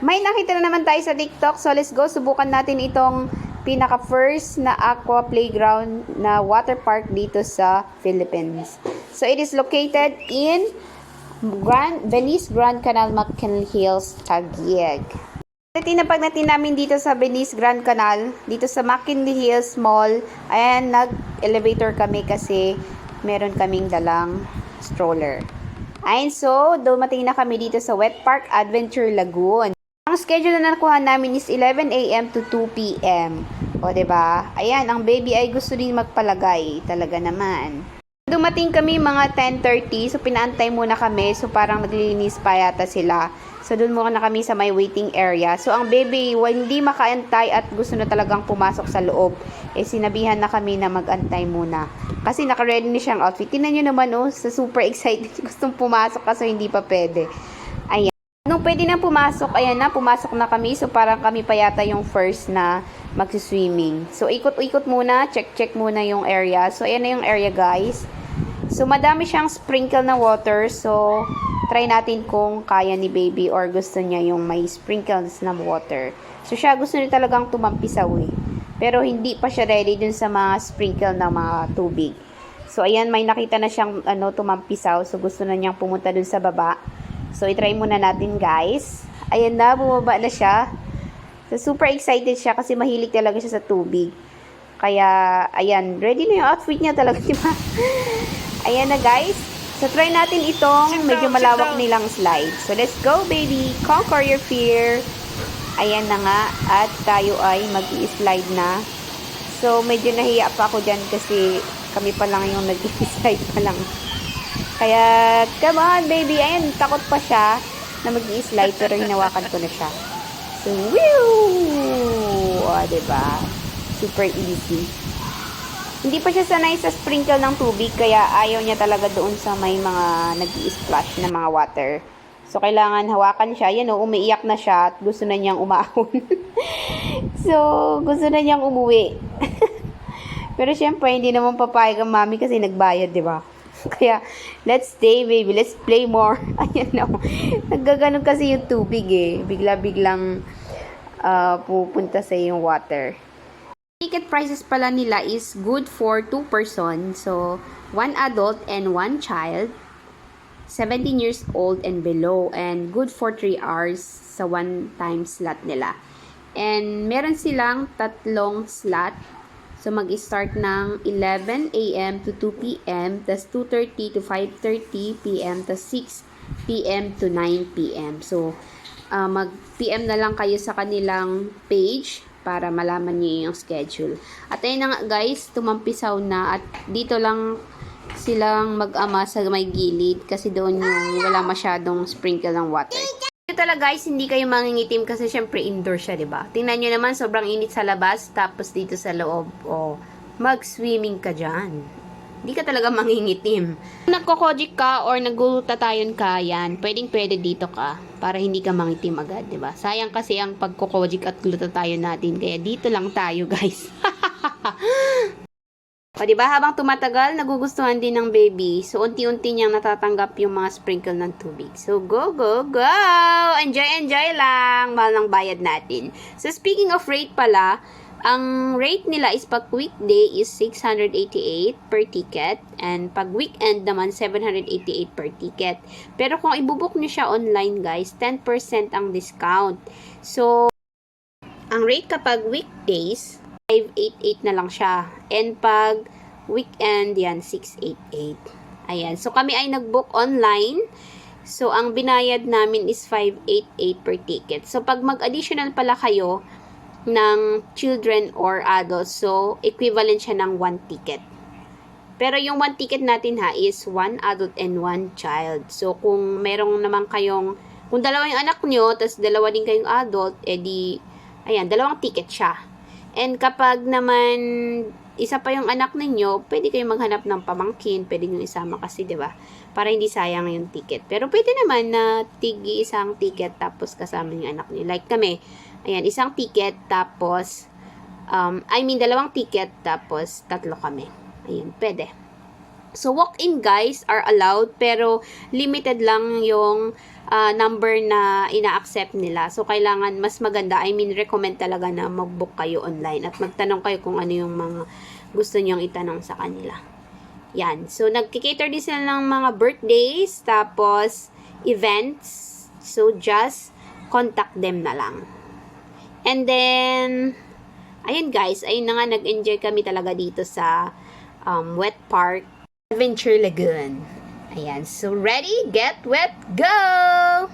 May nakita na naman tayo sa TikTok, so let's go. Subukan natin itong pinaka-first na aqua playground na water park dito sa Philippines. So it is located in Venice Grand Canal, McKinley Hills, Taguig. Tinapag natin namin dito sa Venice Grand Canal, dito sa McKinley Hills Mall. Ayan, nag-elevator kami kasi meron kaming dalang stroller. Ayan, so dumating na kami dito sa Wet Park Adventure Lagoon. Ang schedule na nakuha namin is 11 a.m. to 2 p.m. O, diba? Ayan, ang baby ay gusto din magpalagay. Talaga naman. Dumating kami mga 10:30. So, pinaantay muna kami. So, parang naglilinis pa yata sila. So, dun muna kami sa may waiting area. So, ang baby, hindi makaantay at gusto na talagang pumasok sa loob. Sinabihan na kami na mag-antay muna. Kasi naka-ready na siyang outfit. Tingnan nyo naman, super excited. Gustong pumasok kasi hindi pa pwede. Ayan. Nung pwede na pumasok, ayan na, pumasok na kami. So, parang kami pa yata yung first na magsiswimming. So, ikot-ikot muna, check muna yung area. So, ayan na yung area, guys. So, madami siyang sprinkle na water. So, try natin kung kaya ni baby or gusto niya yung may sprinkles na water. So, siya gusto niya talagang tumampisaw eh. Pero, hindi pa siya ready dun sa mga sprinkle na mga tubig. So, ayan, may nakita na siyang tumampisaw. So, gusto na niyang pumunta dun sa baba. So, itry muna natin, guys. Ayan na, bumaba na siya. So, super excited siya kasi mahilig talaga siya sa tubig. Kaya, ayan, ready na yung outfit niya talaga, diba? Ayan na, guys. So, try natin itong medyo malawak nilang slide. So, let's go, baby. Conquer your fear. Ayan na nga. At tayo ay mag-i-slide na. So, medyo nahiya pa ako dyan kasi kami pa lang yung nag-i-slide pa lang. Kaya, come on, baby. Ayan, takot pa siya na mag-i-slide pero hinawakan ko na siya. So, woo! O, diba? Super easy. Hindi pa siya sanay sa sprinkle ng tubig kaya ayaw niya talaga doon sa may mga nag-i-splash na mga water. So, kailangan hawakan siya. Yan o, umiiyak na siya at gusto na niyang umahon. So, gusto na niyang umuwi. Pero, syempre, hindi naman papayag ang mami kasi nagbayad, diba? Kaya, let's stay, baby. Let's play more. Ayan na. Naggaganon kasi yung tubig eh. Bigla-biglang pupunta sa yung water. Ticket prices pala nila is good for 2 person. So, 1 adult and 1 child. 17 years old and below. And good for 3 hours sa one-time slot nila. And meron silang 3 slot. So, mag-start ng 11 a.m. to 2 p.m. Tas 2:30 to 5:30 p.m. Tas 6 p.m. to 9 p.m. So, mag-PM na lang kayo sa kanilang page para malaman niyo yung schedule. At ayun na nga, guys, tumampisaw na. At dito lang silang mag-ama sa may gilid kasi doon yung wala masyadong sprinkle ng water. Ito talaga, guys, hindi kayo mangingitim kasi syempre indoor siya, diba? Tingnan nyo naman, sobrang init sa labas, tapos dito sa loob, mag-swimming ka dyan. Hindi ka talaga mangingitim. Kung nagkokojik ka or nagutatayon ka, yan, pwedeng-pwede dito ka para hindi ka mangitim agad, diba? Sayang kasi ang pagkokojik at glutatayon natin, kaya dito lang tayo, guys. O, diba? Habang tumatagal, nagugustuhan din ng baby. So, unti-unti niyang natatanggap yung mga sprinkle ng tubig. So, go, go, go! Enjoy, enjoy lang! Mahal ng bayad natin. So, speaking of rate pala, ang rate nila is pag weekday is 688 per ticket. And pag weekend naman, 788 per ticket. Pero kung ibubuk niyo siya online, guys, 10% ang discount. So, ang rate kapag weekdays, 588 na lang siya. And pag weekend, yan, 688. Ayan. So, kami ay nag-book online. So, ang binayad namin is 588 per ticket. So, pag mag-additional pala kayo ng children or adults, so, equivalent siya ng 1 ticket. Pero yung 1 ticket natin ha, is 1 adult and 1 child. So, kung merong naman kayong, kung dalawa yung anak nyo, tas dalawa din kayong adult, edi, ayan, 2 ticket siya. And kapag naman isa pa yung anak ninyo, pwede kayong maghanap ng pamangkin, pwede nyo isama kasi, di ba? Para hindi sayang yung ticket. Pero pwede naman na tigi isang ticket tapos kasama yung anak niyo. Like kami, ayan, isang ticket tapos, dalawang ticket tapos tatlo kami. Ayan, pwede. So, walk-in guys are allowed pero limited lang yung number na ina-accept nila. So, kailangan mas maganda, recommend talaga na mag-book kayo online at magtanong kayo kung ano yung mga gusto nyong itanong sa kanila. Yan. So, nagkikater din sila ng mga birthdays tapos events. So, just contact them na lang. And then, ayun guys, ayun na nga, nag-enjoy kami talaga dito sa wet park, Adventure Lagoon. Ayan, so ready, get wet, go!